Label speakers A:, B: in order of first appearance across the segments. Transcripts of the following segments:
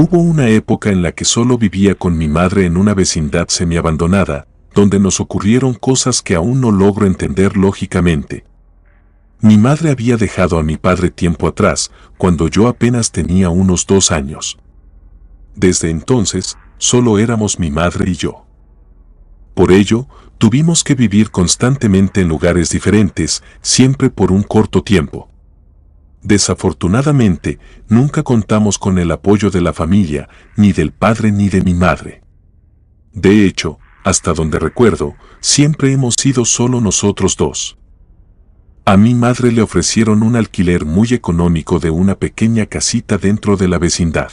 A: Hubo una época en la que solo vivía con mi madre en una vecindad semiabandonada, donde nos ocurrieron cosas que aún no logro entender lógicamente. Mi madre había dejado a mi padre tiempo atrás, cuando yo apenas tenía unos 2 años. Desde entonces, solo éramos mi madre y yo. Por ello, tuvimos que vivir constantemente en lugares diferentes, siempre por un corto tiempo. Desafortunadamente, nunca contamos con el apoyo de la familia, ni del padre ni de mi madre. De hecho, hasta donde recuerdo, siempre hemos sido solo nosotros dos. A mi madre le ofrecieron un alquiler muy económico de una pequeña casita dentro de la vecindad.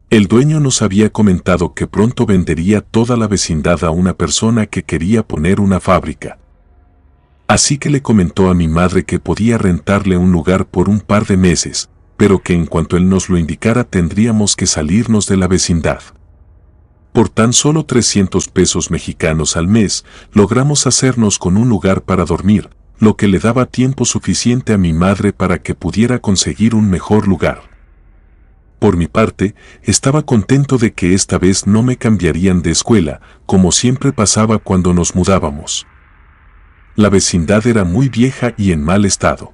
A: El dueño nos había comentado que pronto vendería toda la vecindad a una persona que quería poner una fábrica. Así que le comentó a mi madre que podía rentarle un lugar por un par de meses, pero que en cuanto él nos lo indicara tendríamos que salirnos de la vecindad. Por tan solo 300 pesos mexicanos al mes, logramos hacernos con un lugar para dormir, lo que le daba tiempo suficiente a mi madre para que pudiera conseguir un mejor lugar. Por mi parte, estaba contento de que esta vez no me cambiarían de escuela, como siempre pasaba cuando nos mudábamos. La vecindad era muy vieja y en mal estado.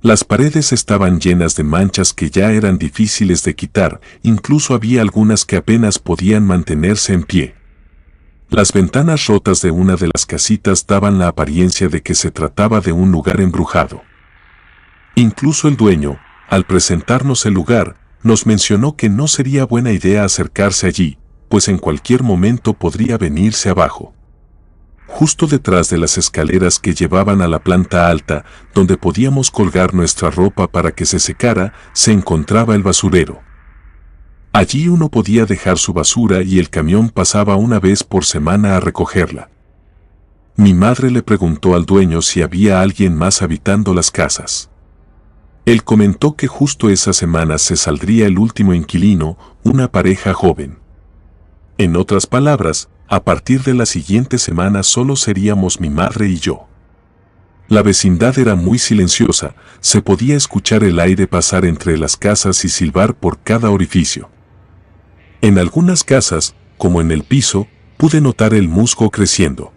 A: Las paredes estaban llenas de manchas que ya eran difíciles de quitar, incluso había algunas que apenas podían mantenerse en pie. Las ventanas rotas de una de las casitas daban la apariencia de que se trataba de un lugar embrujado. Incluso el dueño, al presentarnos el lugar, nos mencionó que no sería buena idea acercarse allí, pues en cualquier momento podría venirse abajo. Justo detrás de las escaleras que llevaban a la planta alta, donde podíamos colgar nuestra ropa para que se secara, se encontraba el basurero. Allí uno podía dejar su basura y el camión pasaba una vez por semana a recogerla. Mi madre le preguntó al dueño si había alguien más habitando las casas. Él comentó que justo esa semana se saldría el último inquilino, una pareja joven. En otras palabras, a partir de la siguiente semana solo seríamos mi madre y yo. La vecindad era muy silenciosa, se podía escuchar el aire pasar entre las casas y silbar por cada orificio. En algunas casas, como en el piso, pude notar el musgo creciendo.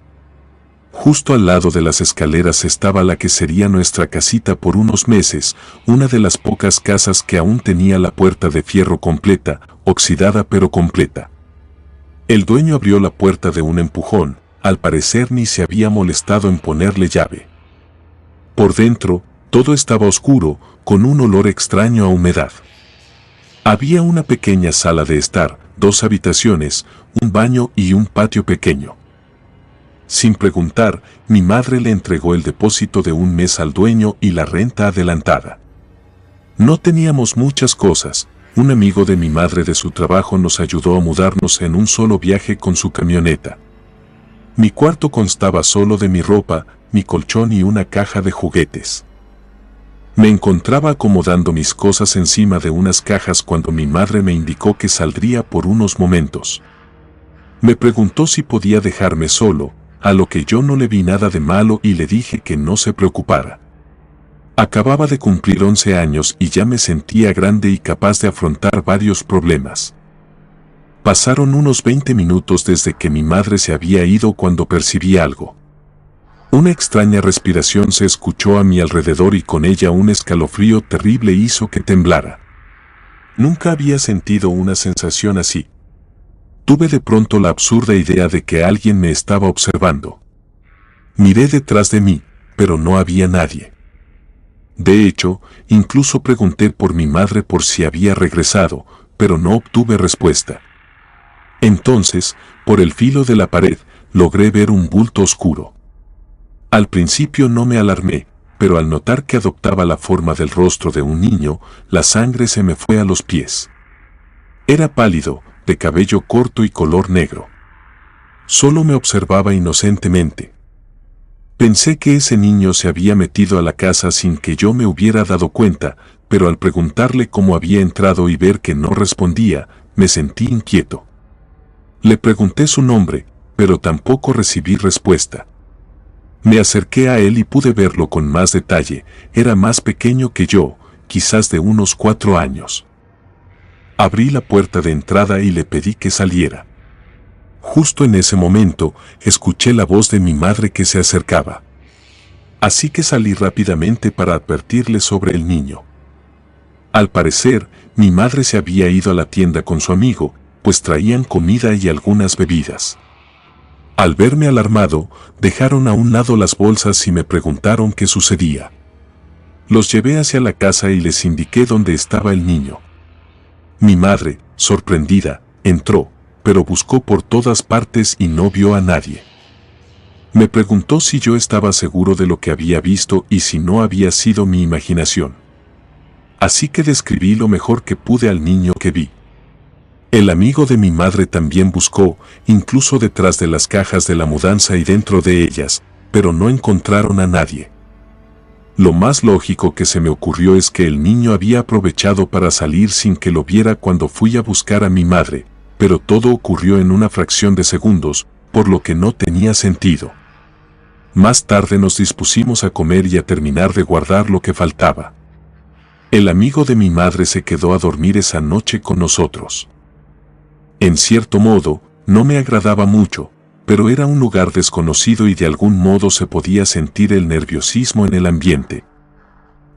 A: Justo al lado de las escaleras estaba la que sería nuestra casita por unos meses, una de las pocas casas que aún tenía la puerta de fierro completa, oxidada pero completa. El dueño abrió la puerta de un empujón, al parecer ni se había molestado en ponerle llave. Por dentro, todo estaba oscuro, con un olor extraño a humedad. Había una pequeña sala de estar, 2 habitaciones, un baño y un patio pequeño. Sin preguntar, mi madre le entregó el depósito de un mes al dueño y la renta adelantada. No teníamos muchas cosas. Un amigo de mi madre de su trabajo nos ayudó a mudarnos en un solo viaje con su camioneta. Mi cuarto constaba solo de mi ropa, mi colchón y una caja de juguetes. Me encontraba acomodando mis cosas encima de unas cajas cuando mi madre me indicó que saldría por unos momentos. Me preguntó si podía dejarme solo, a lo que yo no le vi nada de malo y le dije que no se preocupara. Acababa de cumplir 11 años y ya me sentía grande y capaz de afrontar varios problemas. Pasaron unos 20 minutos desde que mi madre se había ido cuando percibí algo. Una extraña respiración se escuchó a mi alrededor y con ella un escalofrío terrible hizo que temblara. Nunca había sentido una sensación así. Tuve de pronto la absurda idea de que alguien me estaba observando. Miré detrás de mí, pero no había nadie. De hecho, incluso pregunté por mi madre por si había regresado, pero no obtuve respuesta. Entonces, por el filo de la pared, logré ver un bulto oscuro. Al principio no me alarmé, pero al notar que adoptaba la forma del rostro de un niño, la sangre se me fue a los pies. Era pálido, de cabello corto y color negro. Solo me observaba inocentemente. Pensé que ese niño se había metido a la casa sin que yo me hubiera dado cuenta, pero al preguntarle cómo había entrado y ver que no respondía, me sentí inquieto. Le pregunté su nombre, pero tampoco recibí respuesta. Me acerqué a él y pude verlo con más detalle. Era más pequeño que yo, quizás de unos 4 años. Abrí la puerta de entrada y le pedí que saliera. Justo en ese momento, escuché la voz de mi madre que se acercaba. Así que salí rápidamente para advertirle sobre el niño. Al parecer, mi madre se había ido a la tienda con su amigo, pues traían comida y algunas bebidas. Al verme alarmado, dejaron a un lado las bolsas y me preguntaron qué sucedía. Los llevé hacia la casa y les indiqué dónde estaba el niño. Mi madre, sorprendida, entró, pero buscó por todas partes y no vio a nadie. Me preguntó si yo estaba seguro de lo que había visto y si no había sido mi imaginación. Así que describí lo mejor que pude al niño que vi. El amigo de mi madre también buscó, incluso detrás de las cajas de la mudanza y dentro de ellas, pero no encontraron a nadie. Lo más lógico que se me ocurrió es que el niño había aprovechado para salir sin que lo viera cuando fui a buscar a mi madre, pero todo ocurrió en una fracción de segundos, por lo que no tenía sentido. Más tarde nos dispusimos a comer y a terminar de guardar lo que faltaba. El amigo de mi madre se quedó a dormir esa noche con nosotros. En cierto modo, no me agradaba mucho, pero era un lugar desconocido y de algún modo se podía sentir el nerviosismo en el ambiente.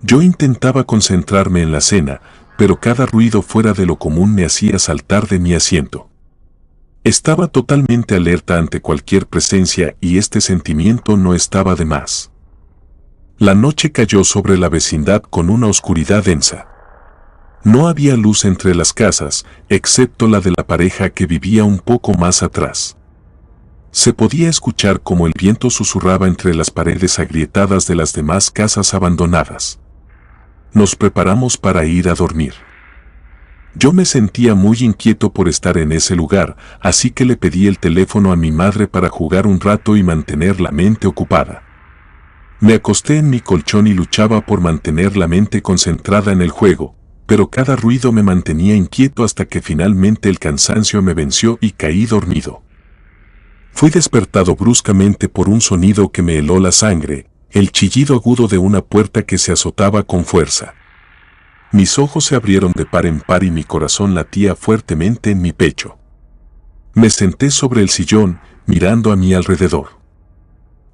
A: Yo intentaba concentrarme en la cena, pero cada ruido fuera de lo común me hacía saltar de mi asiento. Estaba totalmente alerta ante cualquier presencia y este sentimiento no estaba de más. La noche cayó sobre la vecindad con una oscuridad densa. No había luz entre las casas, excepto la de la pareja que vivía un poco más atrás. Se podía escuchar cómo el viento susurraba entre las paredes agrietadas de las demás casas abandonadas. Nos preparamos para ir a dormir. Yo me sentía muy inquieto por estar en ese lugar, así que le pedí el teléfono a mi madre para jugar un rato y mantener la mente ocupada. Me acosté en mi colchón y luchaba por mantener la mente concentrada en el juego, pero cada ruido me mantenía inquieto hasta que finalmente el cansancio me venció y caí dormido. Fui despertado bruscamente por un sonido que me heló la sangre, el chillido agudo de una puerta que se azotaba con fuerza. Mis ojos se abrieron de par en par y mi corazón latía fuertemente en mi pecho. Me senté sobre el sillón, mirando a mi alrededor.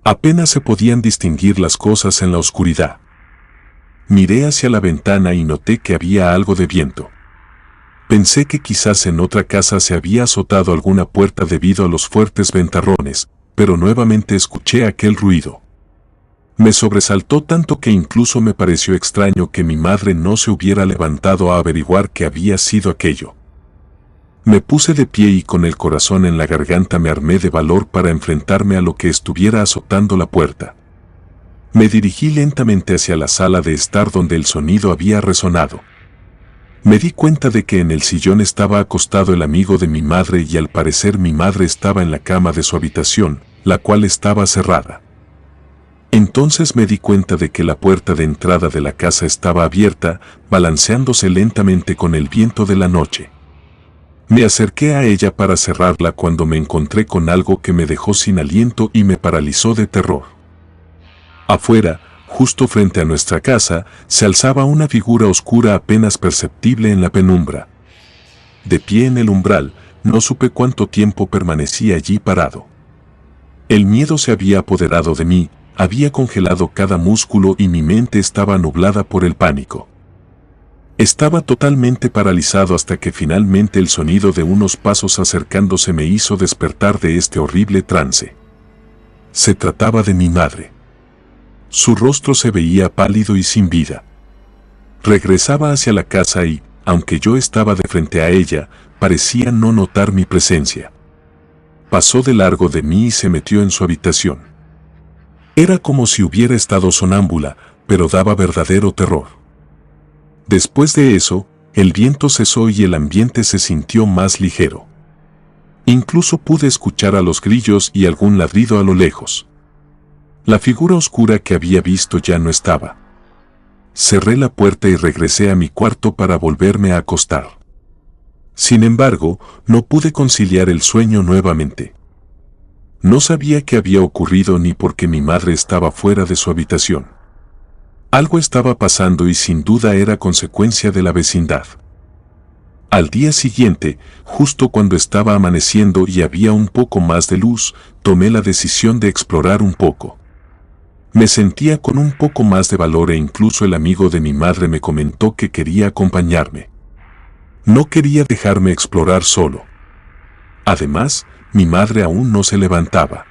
A: Apenas se podían distinguir las cosas en la oscuridad. Miré hacia la ventana y noté que había algo de viento. Pensé que quizás en otra casa se había azotado alguna puerta debido a los fuertes ventarrones, pero nuevamente escuché aquel ruido. Me sobresaltó tanto que incluso me pareció extraño que mi madre no se hubiera levantado a averiguar qué había sido aquello. Me puse de pie y con el corazón en la garganta me armé de valor para enfrentarme a lo que estuviera azotando la puerta. Me dirigí lentamente hacia la sala de estar donde el sonido había resonado. Me di cuenta de que en el sillón estaba acostado el amigo de mi madre y al parecer mi madre estaba en la cama de su habitación, la cual estaba cerrada. Entonces me di cuenta de que la puerta de entrada de la casa estaba abierta, balanceándose lentamente con el viento de la noche. Me acerqué a ella para cerrarla cuando me encontré con algo que me dejó sin aliento y me paralizó de terror. Afuera, justo frente a nuestra casa, se alzaba una figura oscura apenas perceptible en la penumbra. De pie en el umbral, no supe cuánto tiempo permanecí allí parado. El miedo se había apoderado de mí, había congelado cada músculo y mi mente estaba nublada por el pánico. Estaba totalmente paralizado hasta que finalmente el sonido de unos pasos acercándose me hizo despertar de este horrible trance. Se trataba de mi madre. Su rostro se veía pálido y sin vida. Regresaba hacia la casa y, aunque yo estaba de frente a ella, parecía no notar mi presencia. Pasó de largo de mí y se metió en su habitación. Era como si hubiera estado sonámbula, pero daba verdadero terror. Después de eso, el viento cesó y el ambiente se sintió más ligero. Incluso pude escuchar a los grillos y algún ladrido a lo lejos. La figura oscura que había visto ya no estaba. Cerré la puerta y regresé a mi cuarto para volverme a acostar. Sin embargo, no pude conciliar el sueño nuevamente. No sabía qué había ocurrido ni por qué mi madre estaba fuera de su habitación. Algo estaba pasando y sin duda era consecuencia de la vecindad. Al día siguiente, justo cuando estaba amaneciendo y había un poco más de luz, tomé la decisión de explorar un poco. Me sentía con un poco más de valor e incluso el amigo de mi madre me comentó que quería acompañarme. No quería dejarme explorar solo. Además, mi madre aún no se levantaba.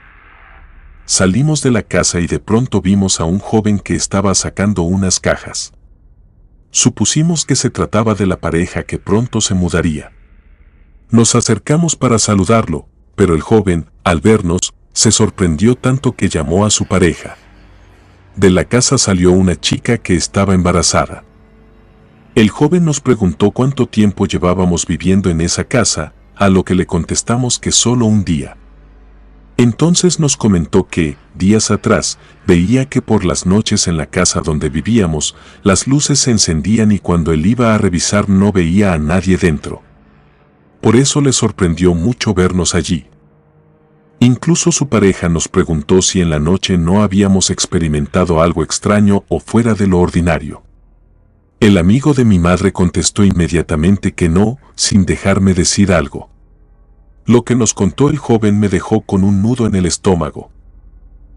A: Salimos de la casa y de pronto vimos a un joven que estaba sacando unas cajas. Supusimos que se trataba de la pareja que pronto se mudaría. Nos acercamos para saludarlo, pero el joven, al vernos, se sorprendió tanto que llamó a su pareja. De la casa salió una chica que estaba embarazada. El joven nos preguntó cuánto tiempo llevábamos viviendo en esa casa, a lo que le contestamos que solo un día. Entonces nos comentó que, días atrás, veía que por las noches en la casa donde vivíamos, las luces se encendían y cuando él iba a revisar no veía a nadie dentro. Por eso le sorprendió mucho vernos allí. Incluso su pareja nos preguntó si en la noche no habíamos experimentado algo extraño o fuera de lo ordinario. El amigo de mi madre contestó inmediatamente que no, sin dejarme decir algo. Lo que nos contó el joven me dejó con un nudo en el estómago.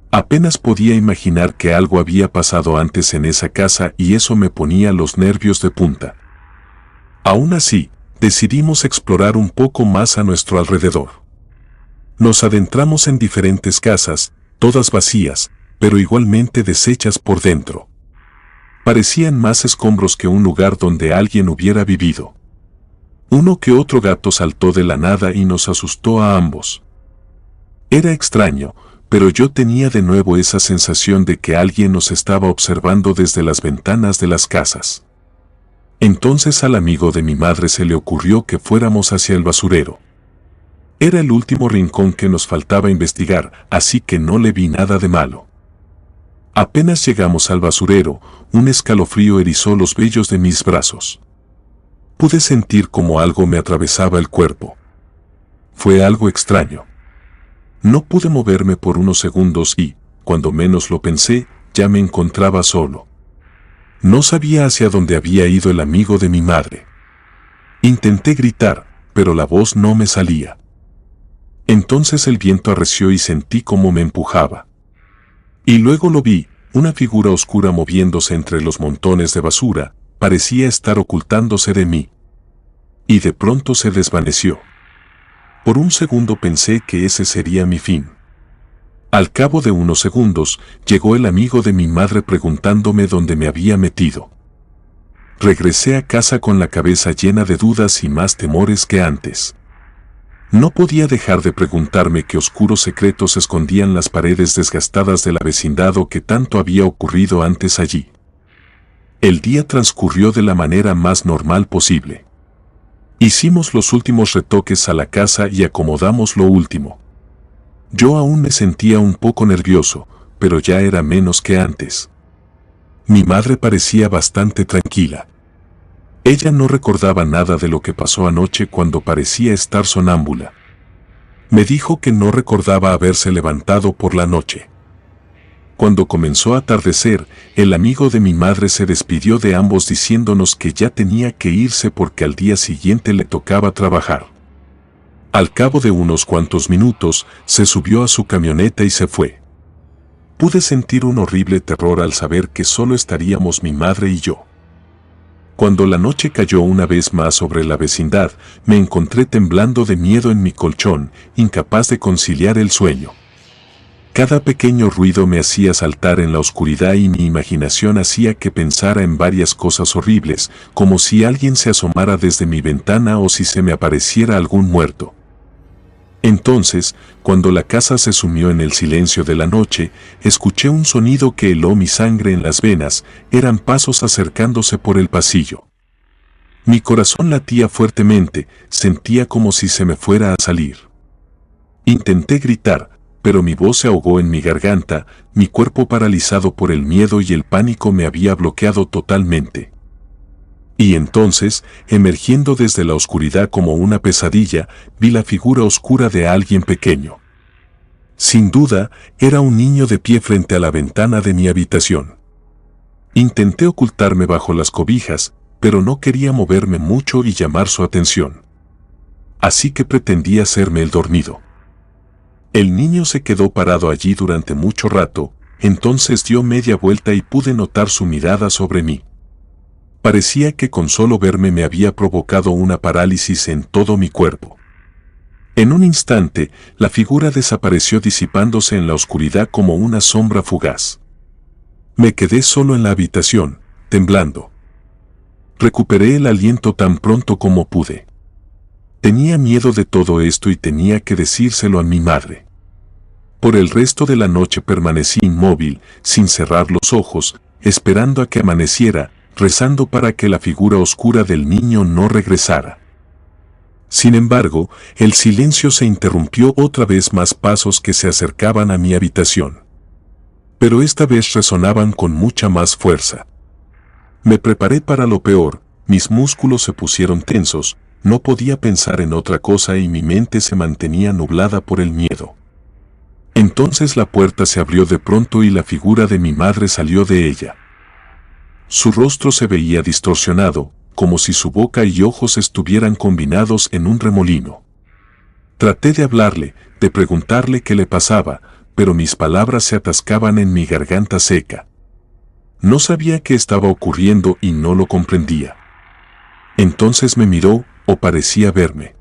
A: Apenas podía imaginar que algo había pasado antes en esa casa y eso me ponía los nervios de punta. Aún así, decidimos explorar un poco más a nuestro alrededor. Nos adentramos en diferentes casas, todas vacías, pero igualmente deshechas por dentro. Parecían más escombros que un lugar donde alguien hubiera vivido. Uno que otro gato saltó de la nada y nos asustó a ambos. Era extraño, pero yo tenía de nuevo esa sensación de que alguien nos estaba observando desde las ventanas de las casas. Entonces al amigo de mi madre se le ocurrió que fuéramos hacia el basurero. Era el último rincón que nos faltaba investigar, así que no le vi nada de malo. Apenas llegamos al basurero, un escalofrío erizó los vellos de mis brazos. Pude sentir como algo me atravesaba el cuerpo. Fue algo extraño. No pude moverme por unos segundos y, cuando menos lo pensé, ya me encontraba solo. No sabía hacia dónde había ido el amigo de mi madre. Intenté gritar, pero la voz no me salía. Entonces el viento arreció y sentí como me empujaba. Y luego lo vi, una figura oscura moviéndose entre los montones de basura, parecía estar ocultándose de mí. Y de pronto se desvaneció. Por un segundo pensé que ese sería mi fin. Al cabo de unos segundos, llegó el amigo de mi madre preguntándome dónde me había metido. Regresé a casa con la cabeza llena de dudas y más temores que antes. No podía dejar de preguntarme qué oscuros secretos escondían las paredes desgastadas de la vecindad o qué tanto había ocurrido antes allí. El día transcurrió de la manera más normal posible. Hicimos los últimos retoques a la casa y acomodamos lo último. Yo aún me sentía un poco nervioso, pero ya era menos que antes. Mi madre parecía bastante tranquila. Ella no recordaba nada de lo que pasó anoche cuando parecía estar sonámbula. Me dijo que no recordaba haberse levantado por la noche. Cuando comenzó a atardecer, el amigo de mi madre se despidió de ambos diciéndonos que ya tenía que irse porque al día siguiente le tocaba trabajar. Al cabo de unos cuantos minutos, se subió a su camioneta y se fue. Pude sentir un horrible terror al saber que solo estaríamos mi madre y yo. Cuando la noche cayó una vez más sobre la vecindad, me encontré temblando de miedo en mi colchón, incapaz de conciliar el sueño. Cada pequeño ruido me hacía saltar en la oscuridad y mi imaginación hacía que pensara en varias cosas horribles, como si alguien se asomara desde mi ventana o si se me apareciera algún muerto. Entonces, cuando la casa se sumió en el silencio de la noche, escuché un sonido que heló mi sangre en las venas, eran pasos acercándose por el pasillo. Mi corazón latía fuertemente, sentía como si se me fuera a salir. Intenté gritar, pero mi voz se ahogó en mi garganta, mi cuerpo paralizado por el miedo y el pánico me había bloqueado totalmente. Y entonces, emergiendo desde la oscuridad como una pesadilla, vi la figura oscura de alguien pequeño. Sin duda, era un niño de pie frente a la ventana de mi habitación. Intenté ocultarme bajo las cobijas, pero no quería moverme mucho y llamar su atención. Así que pretendí hacerme el dormido. El niño se quedó parado allí durante mucho rato, entonces dio media vuelta y pude notar su mirada sobre mí. Parecía que con solo verme me había provocado una parálisis en todo mi cuerpo. En un instante, la figura desapareció disipándose en la oscuridad como una sombra fugaz. Me quedé solo en la habitación, temblando. Recuperé el aliento tan pronto como pude. Tenía miedo de todo esto y tenía que decírselo a mi madre. Por el resto de la noche permanecí inmóvil, sin cerrar los ojos, esperando a que amaneciera, rezando para que la figura oscura del niño no regresara. Sin embargo, el silencio se interrumpió otra vez, más pasos que se acercaban a mi habitación. Pero esta vez resonaban con mucha más fuerza. Me preparé para lo peor, mis músculos se pusieron tensos, no podía pensar en otra cosa y mi mente se mantenía nublada por el miedo. Entonces la puerta se abrió de pronto y la figura de mi madre salió de ella. Su rostro se veía distorsionado, como si su boca y ojos estuvieran combinados en un remolino. Traté de hablarle, de preguntarle qué le pasaba, pero mis palabras se atascaban en mi garganta seca. No sabía qué estaba ocurriendo y no lo comprendía. Entonces me miró, o parecía verme.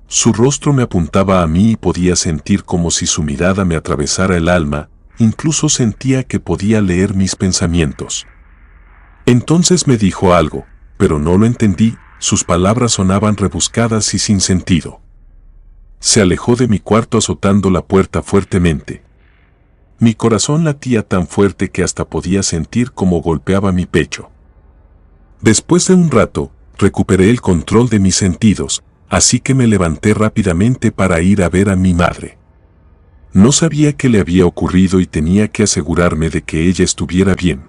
A: Su rostro me apuntaba a mí y podía sentir como si su mirada me atravesara el alma, incluso sentía que podía leer mis pensamientos. Entonces me dijo algo, pero no lo entendí, sus palabras sonaban rebuscadas y sin sentido. Se alejó de mi cuarto azotando la puerta fuertemente. Mi corazón latía tan fuerte que hasta podía sentir cómo golpeaba mi pecho. Después de un rato, recuperé el control de mis sentidos, así que me levanté rápidamente para ir a ver a mi madre. No sabía qué le había ocurrido y tenía que asegurarme de que ella estuviera bien.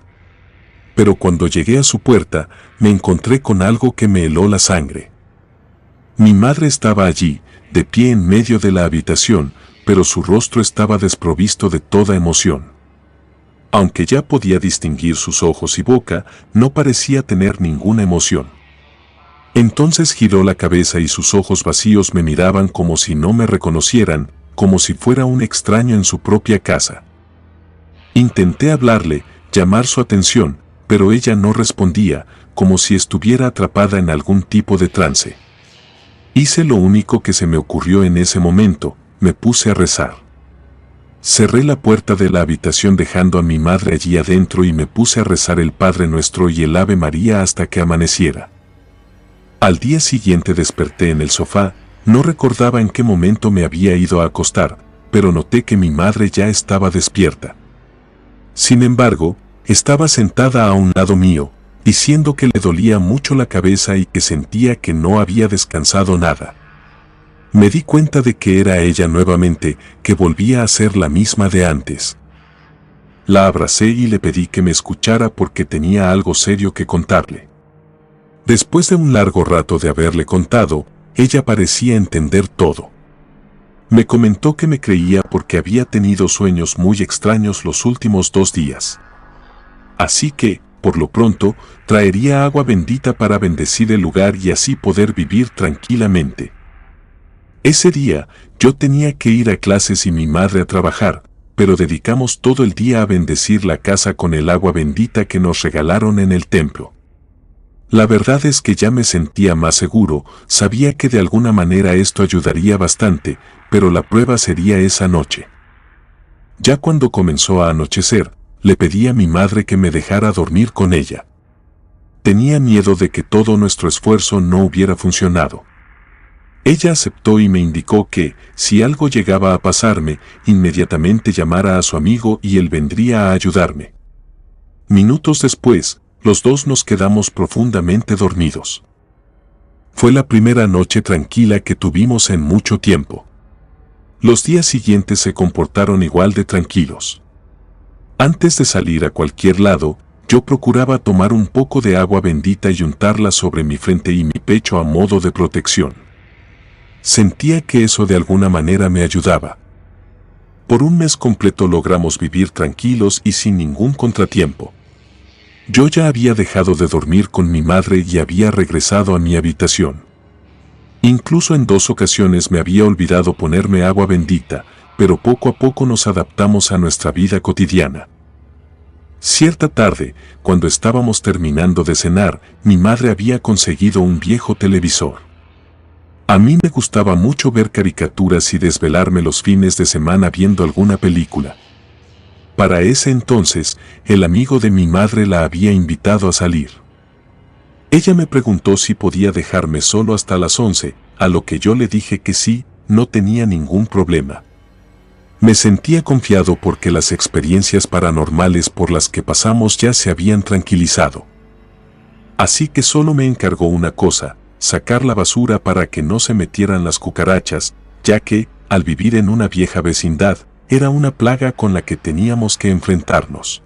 A: Pero cuando llegué a su puerta, me encontré con algo que me heló la sangre. Mi madre estaba allí, de pie en medio de la habitación, pero su rostro estaba desprovisto de toda emoción. Aunque ya podía distinguir sus ojos y boca, no parecía tener ninguna emoción. Entonces giró la cabeza y sus ojos vacíos me miraban como si no me reconocieran, como si fuera un extraño en su propia casa. Intenté hablarle, llamar su atención, pero ella no respondía, como si estuviera atrapada en algún tipo de trance. Hice lo único que se me ocurrió en ese momento, me puse a rezar. Cerré la puerta de la habitación dejando a mi madre allí adentro y me puse a rezar el Padre Nuestro y el Ave María hasta que amaneciera. Al día siguiente desperté en el sofá, no recordaba en qué momento me había ido a acostar, pero noté que mi madre ya estaba despierta. Sin embargo, estaba sentada a un lado mío, diciendo que le dolía mucho la cabeza y que sentía que no había descansado nada. Me di cuenta de que era ella nuevamente, que volvía a ser la misma de antes. La abracé y le pedí que me escuchara porque tenía algo serio que contarle. Después de un largo rato de haberle contado, ella parecía entender todo. Me comentó que me creía porque había tenido sueños muy extraños los últimos 2 días. Así que, por lo pronto, traería agua bendita para bendecir el lugar y así poder vivir tranquilamente. Ese día, yo tenía que ir a clases y mi madre a trabajar, pero dedicamos todo el día a bendecir la casa con el agua bendita que nos regalaron en el templo. La verdad es que ya me sentía más seguro, sabía que de alguna manera esto ayudaría bastante, pero la prueba sería esa noche. Ya cuando comenzó a anochecer, le pedí a mi madre que me dejara dormir con ella. Tenía miedo de que todo nuestro esfuerzo no hubiera funcionado. Ella aceptó y me indicó que, si algo llegaba a pasarme, inmediatamente llamara a su amigo y él vendría a ayudarme. Minutos después, los dos nos quedamos profundamente dormidos. Fue la primera noche tranquila que tuvimos en mucho tiempo. Los días siguientes se comportaron igual de tranquilos. Antes de salir a cualquier lado, yo procuraba tomar un poco de agua bendita y untarla sobre mi frente y mi pecho a modo de protección. Sentía que eso de alguna manera me ayudaba. Por un mes completo logramos vivir tranquilos y sin ningún contratiempo. Yo ya había dejado de dormir con mi madre y había regresado a mi habitación. Incluso en 2 ocasiones me había olvidado ponerme agua bendita, pero poco a poco nos adaptamos a nuestra vida cotidiana. Cierta tarde, cuando estábamos terminando de cenar, mi madre había conseguido un viejo televisor. A mí me gustaba mucho ver caricaturas y desvelarme los fines de semana viendo alguna película. Para ese entonces, el amigo de mi madre la había invitado a salir. Ella me preguntó si podía dejarme solo hasta las 11, a lo que yo le dije que sí, no tenía ningún problema. Me sentía confiado porque las experiencias paranormales por las que pasamos ya se habían tranquilizado. Así que solo me encargó una cosa, sacar la basura para que no se metieran las cucarachas, ya que, al vivir en una vieja vecindad, era una plaga con la que teníamos que enfrentarnos.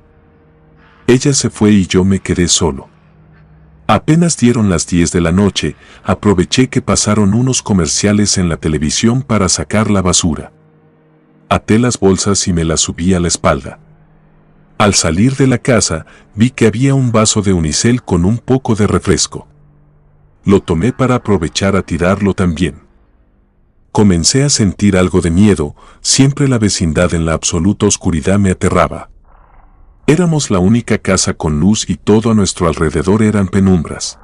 A: Ella se fue y yo me quedé solo. Apenas dieron las 10 de la noche, aproveché que pasaron unos comerciales en la televisión para sacar la basura. Até las bolsas y me las subí a la espalda. Al salir de la casa, vi que había un vaso de unicel con un poco de refresco. Lo tomé para aprovechar a tirarlo también. Comencé a sentir algo de miedo, siempre la vecindad en la absoluta oscuridad me aterraba. Éramos la única casa con luz y todo a nuestro alrededor eran penumbras.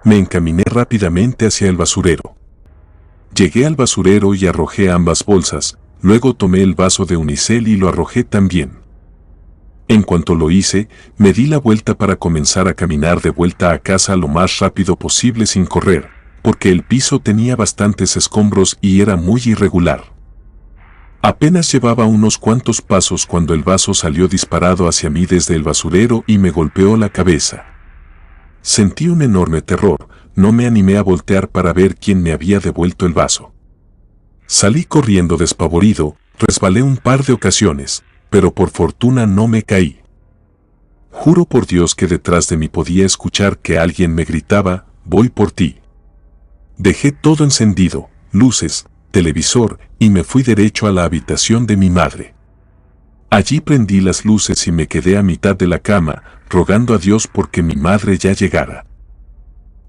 A: Me encaminé rápidamente hacia el basurero. Llegué al basurero y arrojé ambas bolsas, luego tomé el vaso de unicel y lo arrojé también. En cuanto lo hice, me di la vuelta para comenzar a caminar de vuelta a casa lo más rápido posible sin correr, porque el piso tenía bastantes escombros y era muy irregular. Apenas llevaba unos cuantos pasos cuando el vaso salió disparado hacia mí desde el basurero y me golpeó la cabeza. Sentí un enorme terror, no me animé a voltear para ver quién me había devuelto el vaso. Salí corriendo despavorido, resbalé un par de ocasiones, pero por fortuna no me caí. Juro por Dios que detrás de mí podía escuchar que alguien me gritaba, «Voy por ti». Dejé todo encendido, luces, televisor, y me fui derecho a la habitación de mi madre. Allí prendí las luces y me quedé a mitad de la cama, rogando a Dios porque mi madre ya llegara.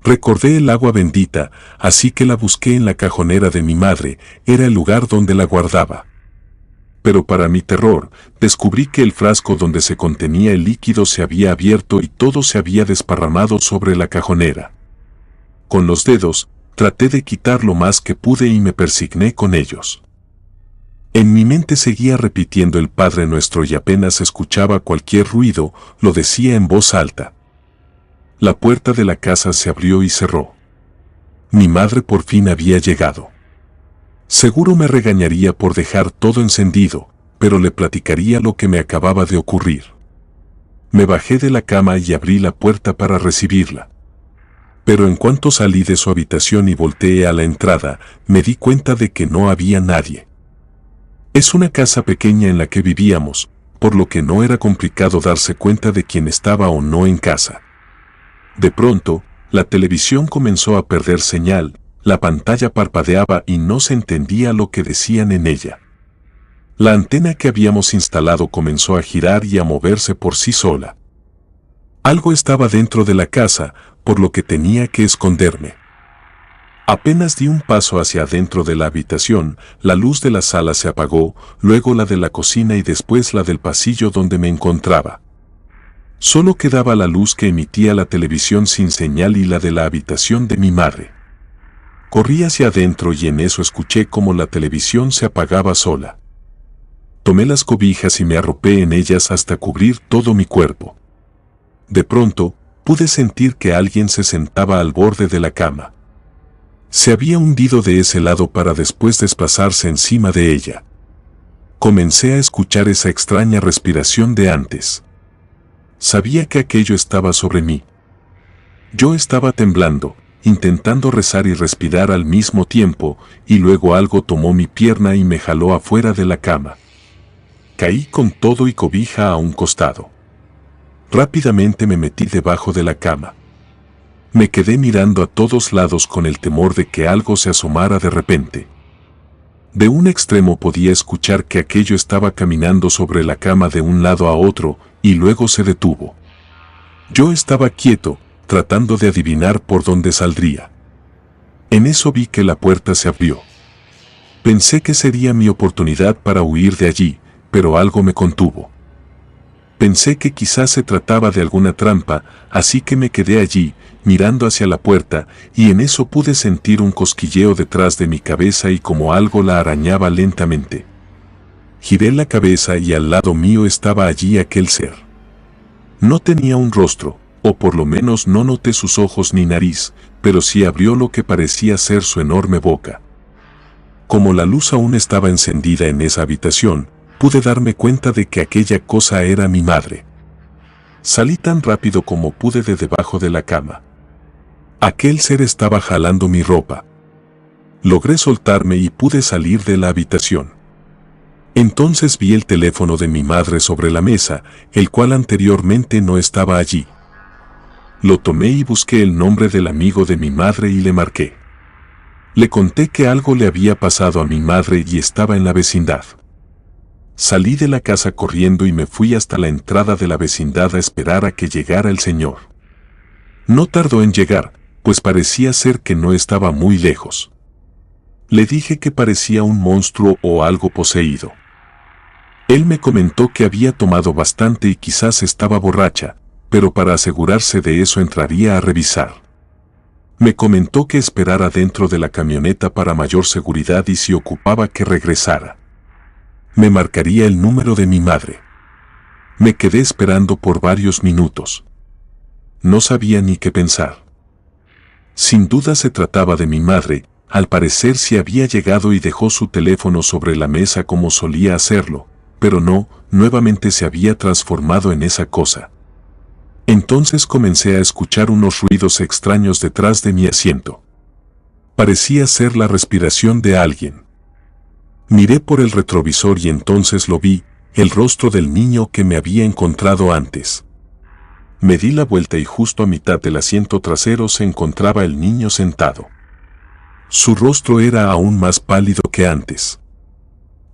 A: Recordé el agua bendita, así que la busqué en la cajonera de mi madre, era el lugar donde la guardaba. Pero para mi terror, descubrí que el frasco donde se contenía el líquido se había abierto y todo se había desparramado sobre la cajonera. Con los dedos, traté de quitar lo más que pude y me persigné con ellos. En mi mente seguía repitiendo el Padre Nuestro y apenas escuchaba cualquier ruido, lo decía en voz alta. La puerta de la casa se abrió y cerró. Mi madre por fin había llegado. Seguro me regañaría por dejar todo encendido, pero le platicaría lo que me acababa de ocurrir. Me bajé de la cama y abrí la puerta para recibirla. Pero en cuanto salí de su habitación y volteé a la entrada, me di cuenta de que no había nadie. Es una casa pequeña en la que vivíamos, por lo que no era complicado darse cuenta de quién estaba o no en casa. De pronto, la televisión comenzó a perder señal, la pantalla parpadeaba y no se entendía lo que decían en ella. La antena que habíamos instalado comenzó a girar y a moverse por sí sola. Algo estaba dentro de la casa, por lo que tenía que esconderme. Apenas di un paso hacia adentro de la habitación, la luz de la sala se apagó, luego la de la cocina y después la del pasillo donde me encontraba. Solo quedaba la luz que emitía la televisión sin señal y la de la habitación de mi madre. Corrí hacia adentro y en eso escuché cómo la televisión se apagaba sola. Tomé las cobijas y me arropé en ellas hasta cubrir todo mi cuerpo. De pronto, pude sentir que alguien se sentaba al borde de la cama. Se había hundido de ese lado para después desplazarse encima de ella. Comencé a escuchar esa extraña respiración de antes. Sabía que aquello estaba sobre mí. Yo estaba temblando, intentando rezar y respirar al mismo tiempo, y luego algo tomó mi pierna y me jaló afuera de la cama. Caí con todo y cobija a un costado. Rápidamente me metí debajo de la cama. Me quedé mirando a todos lados con el temor de que algo se asomara de repente. De un extremo podía escuchar que aquello estaba caminando sobre la cama de un lado a otro, y luego se detuvo. Yo estaba quieto, tratando de adivinar por dónde saldría. En eso vi que la puerta se abrió. Pensé que sería mi oportunidad para huir de allí, pero algo me contuvo. Pensé que quizás se trataba de alguna trampa, así que me quedé allí, mirando hacia la puerta, y en eso pude sentir un cosquilleo detrás de mi cabeza y como algo la arañaba lentamente. Giré la cabeza y al lado mío estaba allí aquel ser. No tenía un rostro, o por lo menos no noté sus ojos ni nariz, pero sí abrió lo que parecía ser su enorme boca. Como la luz aún estaba encendida en esa habitación, pude darme cuenta de que aquella cosa era mi madre. Salí tan rápido como pude de debajo de la cama. Aquel ser estaba jalando mi ropa. Logré soltarme y pude salir de la habitación. Entonces vi el teléfono de mi madre sobre la mesa, el cual anteriormente no estaba allí. Lo tomé y busqué el nombre del amigo de mi madre y le marqué. Le conté que algo le había pasado a mi madre y estaba en la vecindad. Salí de la casa corriendo y me fui hasta la entrada de la vecindad a esperar a que llegara el señor. No tardó en llegar, pues parecía ser que no estaba muy lejos. Le dije que parecía un monstruo o algo poseído. Él me comentó que había tomado bastante y quizás estaba borracha, pero para asegurarse de eso entraría a revisar. Me comentó que esperara dentro de la camioneta para mayor seguridad y si ocupaba que regresara. Me marcaría el número de mi madre. Me quedé esperando por varios minutos. No sabía ni qué pensar. Sin duda se trataba de mi madre, al parecer sí había llegado y dejó su teléfono sobre la mesa como solía hacerlo, pero no, nuevamente se había transformado en esa cosa. Entonces comencé a escuchar unos ruidos extraños detrás de mi asiento. Parecía ser la respiración de alguien. Miré por el retrovisor y entonces lo vi, el rostro del niño que me había encontrado antes. Me di la vuelta y justo a mitad del asiento trasero se encontraba el niño sentado. Su rostro era aún más pálido que antes.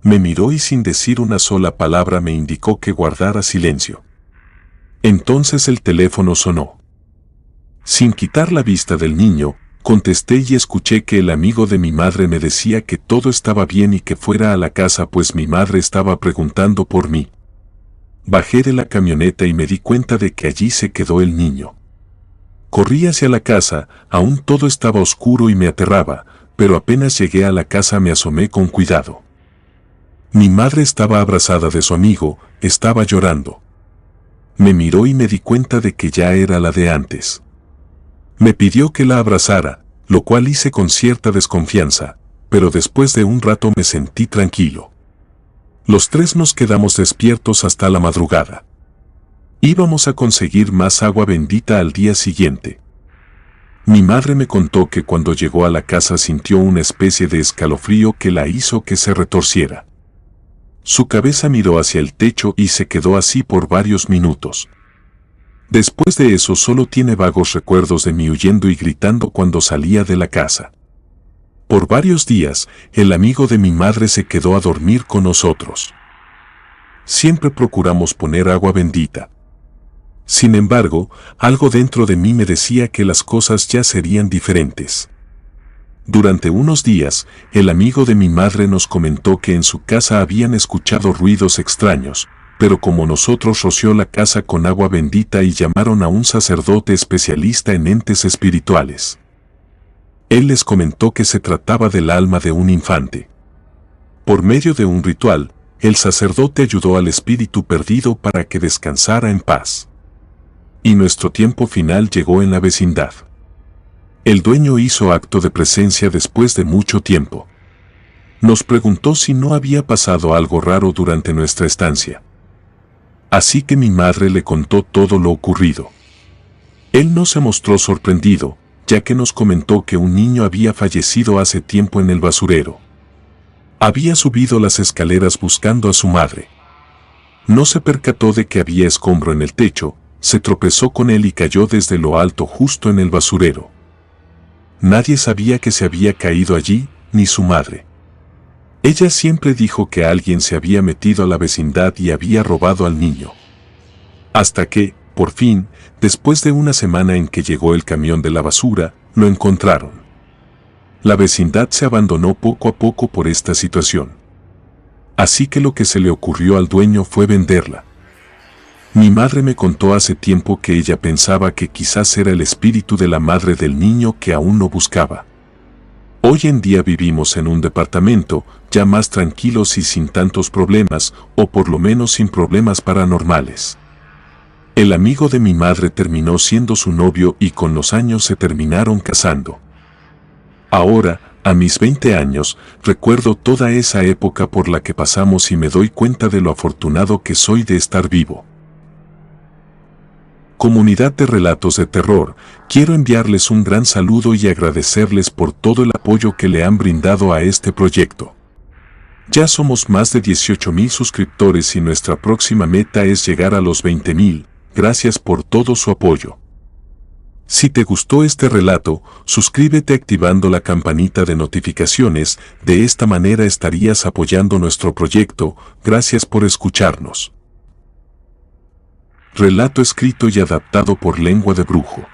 A: Me miró y sin decir una sola palabra me indicó que guardara silencio. Entonces el teléfono sonó. Sin quitar la vista del niño, contesté y escuché que el amigo de mi madre me decía que todo estaba bien y que fuera a la casa pues mi madre estaba preguntando por mí. Bajé de la camioneta y me di cuenta de que allí se quedó el niño. Corrí hacia la casa, aún todo estaba oscuro y me aterraba, pero apenas llegué a la casa me asomé con cuidado. Mi madre estaba abrazada de su amigo, estaba llorando. Me miró y me di cuenta de que ya era la de antes. Me pidió que la abrazara, lo cual hice con cierta desconfianza, pero después de un rato me sentí tranquilo. Los tres nos quedamos despiertos hasta la madrugada. Íbamos a conseguir más agua bendita al día siguiente. Mi madre me contó que cuando llegó a la casa sintió una especie de escalofrío que la hizo que se retorciera. Su cabeza miró hacia el techo y se quedó así por varios minutos. Después de eso solo tiene vagos recuerdos de mí huyendo y gritando cuando salía de la casa. Por varios días, el amigo de mi madre se quedó a dormir con nosotros. Siempre procuramos poner agua bendita. Sin embargo, algo dentro de mí me decía que las cosas ya serían diferentes. Durante unos días, el amigo de mi madre nos comentó que en su casa habían escuchado ruidos extraños, pero como nosotros roció la casa con agua bendita y llamaron a un sacerdote especialista en entes espirituales. Él les comentó que se trataba del alma de un infante. Por medio de un ritual, el sacerdote ayudó al espíritu perdido para que descansara en paz. Y nuestro tiempo final llegó en la vecindad. El dueño hizo acto de presencia después de mucho tiempo. Nos preguntó si no había pasado algo raro durante nuestra estancia. Así que mi madre le contó todo lo ocurrido. Él no se mostró sorprendido, ya que nos comentó que un niño había fallecido hace tiempo en el basurero. Había subido las escaleras buscando a su madre. No se percató de que había escombro en el techo, se tropezó con él y cayó desde lo alto justo en el basurero. Nadie sabía que se había caído allí, ni su madre. Ella siempre dijo que alguien se había metido a la vecindad y había robado al niño. Hasta que, Por fin, después de una semana en que llegó el camión de la basura, lo encontraron. La vecindad se abandonó poco a poco por esta situación. Así que lo que se le ocurrió al dueño fue venderla. Mi madre me contó hace tiempo que ella pensaba que quizás era el espíritu de la madre del niño que aún no buscaba. Hoy en día vivimos en un departamento, ya más tranquilos y sin tantos problemas, o por lo menos sin problemas paranormales. El amigo de mi madre terminó siendo su novio y con los años se terminaron casando. Ahora, a mis 20 años, recuerdo toda esa época por la que pasamos y me doy cuenta de lo afortunado que soy de estar vivo. Comunidad de Relatos de Terror, quiero enviarles un gran saludo y agradecerles por todo el apoyo que le han brindado a este proyecto. Ya somos más de 18,000 suscriptores y nuestra próxima meta es llegar a los 20,000. Gracias por todo su apoyo. Si te gustó este relato, suscríbete activando la campanita de notificaciones, de esta manera estarías apoyando nuestro proyecto. Gracias por escucharnos. Relato escrito y adaptado por Lengua de Brujo.